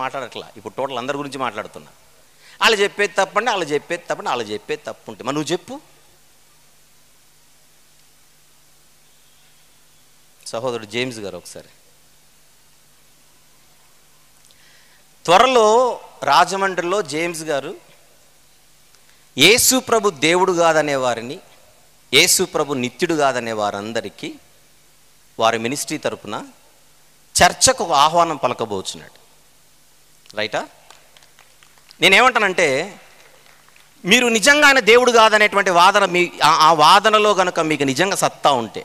మాట్లాడట్లా. ఇప్పుడు టోటల్ అందరి గురించి మాట్లాడుతున్నా. వాళ్ళు చెప్పేది తప్పండి, వాళ్ళు చెప్పేది తప్పండి, వాళ్ళు చెప్పేది తప్పు ఉంటే మరి నువ్వు చెప్పు. సహోదరుడు జేమ్స్ గారు ఒకసారి త్వరలో రాజమండ్రిలో జేమ్స్ గారు యేసు ప్రభు దేవుడు కాదనే వారిని, యేసు ప్రభు నిత్యుడు కాదనే వారందరికీ వారి మినిస్ట్రీ తరపున చర్చకు ఒక ఆహ్వానం పలకబోచున్నాడు. రైటా? నేనేమంటానంటే, మీరు నిజంగా ఆయన దేవుడు కాదనేటువంటి వాదన ఆ వాదనలో కనుక మీకు నిజంగా సత్తా ఉంటే,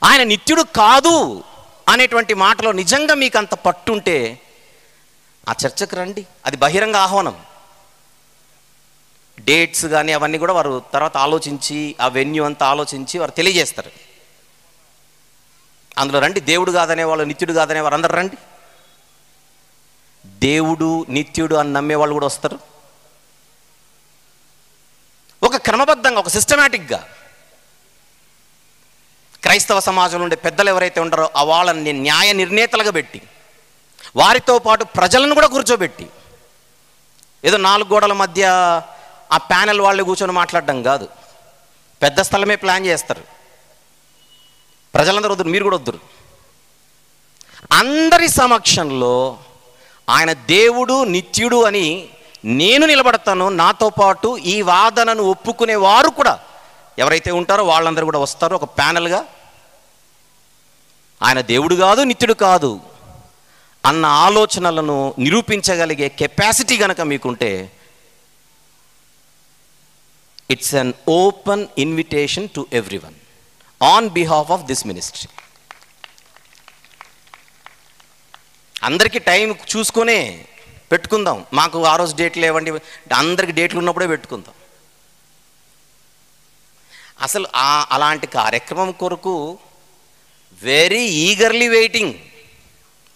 ఆయన నిత్యుడు కాదు అనేటువంటి మాటలో నిజంగా మీకు అంత పట్టుంటే ఆ చర్చకు రండి. అది బహిరంగ ఆహ్వానం. డేట్స్ కానీ అవన్నీ కూడా వారు తర్వాత ఆలోచించి, ఆ వెన్యూ అంతా ఆలోచించి వారు తెలియజేస్తారు. అందులో రండి. దేవుడు కాదనే వాళ్ళు, నిత్యుడు కాదనే వారు అందరు రండి. దేవుడు నిత్యుడు అని నమ్మేవాళ్ళు కూడా వస్తారు. ఒక క్రమబద్ధంగా, ఒక సిస్టమేటిక్గా క్రైస్తవ సమాజంలో ఉండే పెద్దలు ఎవరైతే ఉంటారో ఆ వాళ్ళని న్యాయ నిర్ణేతలుగా పెట్టి, వారితో పాటు ప్రజలను కూడా కూర్చోబెట్టి, ఏదో 4 గోడల మధ్య ఆ ప్యానెల్ వాళ్ళు కూర్చొని మాట్లాడడం కాదు. పెద్ద స్థలమే ప్లాన్ చేస్తారు. ప్రజలందరూ వద్దురు, మీరు కూడా వద్దురు. అందరి సమక్షంలో ఆయన దేవుడు నిత్యుడు అని నేను నిలబడతాను. నాతో పాటు ఈ వాదనను ఒప్పుకునే వారు కూడా ఎవరైతే ఉంటారో వాళ్ళందరూ కూడా వస్తారు. ఒక ప్యానెల్గా ఆయన దేవుడు కాదు, నిత్యుడు కాదు అన్న ఆలోచనలను నిరూపించగలిగే కెపాసిటీ కనుక మీకుంటే, it's an open invitation to everyone on behalf of this ministry. అందరికీ టైం చూసుకొనే పెట్టుకుందాం. మాకు ఆ రోజు డేట్లు లేవండి, అందరికి డేట్లు ఉన్నప్పుడే పెట్టుకుందాం. అసలు అలాంటి కార్యక్రమం కొరకు వెరీ ఈగర్లీ వెయిటింగ్,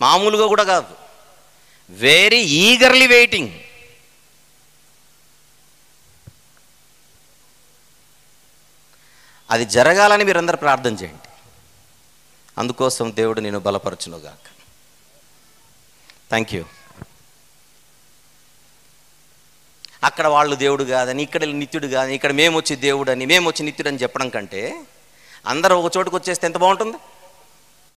మామూలుగా కూడా కాదు, వెరీ ఈగర్లీ వెయిటింగ్. అది జరగాలని మీరందరూ ప్రార్థన చేయండి. అందుకోసం దేవుడు నేను బలపరచునుగాక. Thank you. అక్కడ వాళ్ళు దేవుడు కాదని, ఇక్కడ నిత్యుడు కాదని, ఇక్కడ మేము వచ్చి దేవుడు అని, మేము వచ్చి నిత్యుడు అని చెప్పడం కంటే అందరూ ఒక చోటుకు వచ్చేస్తే ఎంత బాగుంటుంది.